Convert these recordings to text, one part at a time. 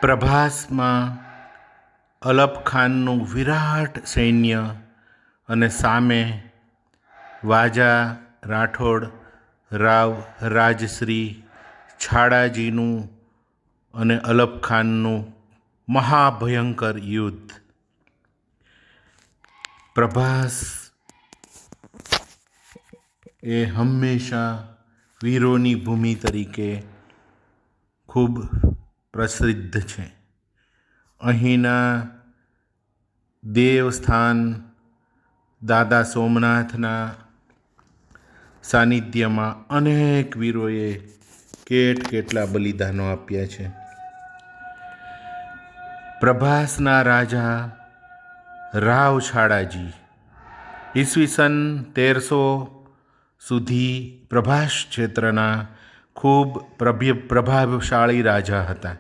પ્રભાસમાં અલબખાનનું વિરાટ સૈન્ય અને સામે વાજા રાઠોડ રાવ રાજશ્રી છાડાજીનું અને અલબખાનનું મહાભયંકર યુદ્ધ. પ્રભાસ એ હંમેશા વીરોની ભૂમિ તરીકે ખૂબ પ્રસિદ્ધ છે. અહીંના દેવસ્થાન દાદા સોમનાથના સાનિધ્યમાં અનેક વીરોએ કેટલા બલિદાનો આપ્યા છે. પ્રભાસના રાજા રાવ છાડાજી ઈસવીસન 1300 સુધી પ્રભાસ ક્ષેત્રના ખૂબ પ્રભાવશાળી રાજા હતા.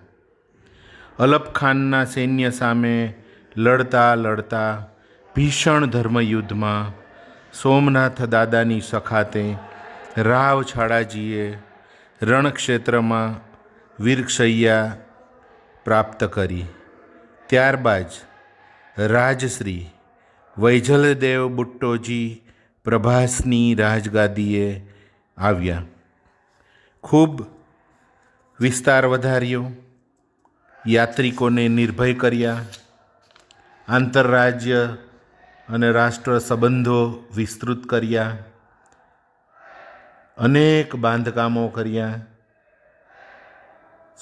અલબખાનના સૈન્ય સામે લડતા ભીષણ ધર્મયુદ્ધમાં સોમનાથ દાદાની સખાતે રાવ છાડાજીએ રણક્ષેત્રમાં વીરશૈયા પ્રાપ્ત કરી. ત્યારબાદ રાજશ્રી વૈજલદેવ બુટ્ટોજી પ્રભાસની રાજગાદીએ આવ્યા. ખૂબ વિસ્તાર વધાર્યો, યાત્રિકોને નિર્ભય કર્યા, આંતરરાજ્ય અને રાષ્ટ્ર સંબંધો વિસ્તૃત કર્યા, અનેક બાંધકામો કર્યા.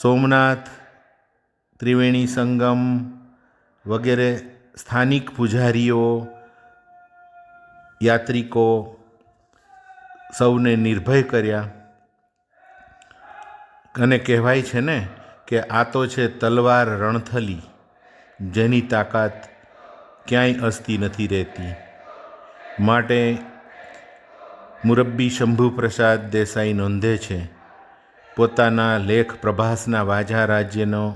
સોમનાથ, ત્રિવેણી સંગમ વગેરે સ્થાનિક પૂજારીઓ, યાત્રિકો સૌને નિર્ભય કર્યા. અને કહેવાય છે ને કે આ તો છે તલવાર રણથલી, જેની તાકાત ક્યાંય અસ્તી નથી રહેતી. માટે મુરબ્બી શંભુપ્રસાદ દેસાઈ નોંધે છે પોતાના લેખ પ્રભાસના વાજા રાજ્યનો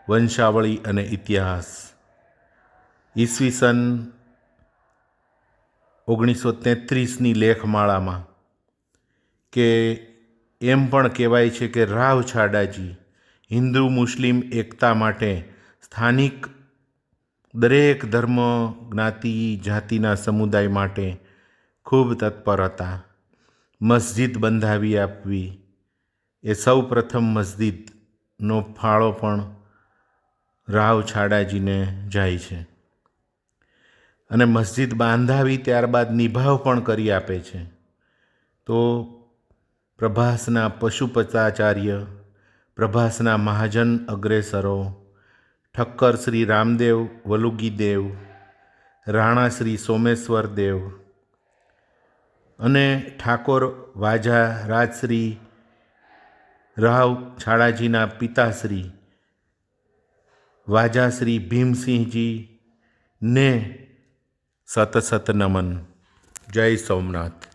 વંશાવળી અને ઇતિહાસ ઈસવીસન 1933ની લેખમાળામાં કે એમ પણ કહેવાય છે કે રાવ છાડાજી હિન્દુ મુસ્લિમ એકતા માટે સ્થાનિક દરેક ધર્મ જ્ઞાતિ જાતિના સમુદાય માટે ખૂબ તત્પર હતા. મસ્જિદ બંધાવી આપવી એ સૌ પ્રથમ મસ્જિદનો ફાળો પણ રાવ છાડાજીને જાય છે. અને મસ્જિદ બાંધાવી ત્યારબાદ નિભાવ પણ કરી આપે છે. તો પ્રભાસના પશુપતાચાર્ય, પ્રભાસના મહાજન અગ્રેસરો, ઠક્કર શ્રી રામદેવ વલુગીદેવ, રાણા શ્રી સોમેશ્વર દેવ અને ઠાકોર વાજા રાજશ્રી રાવ છાડાજીના પિતાશ્રી વાજાશ્રી ભીમસિંહજી ને સત નમન. જય સોમનાથ.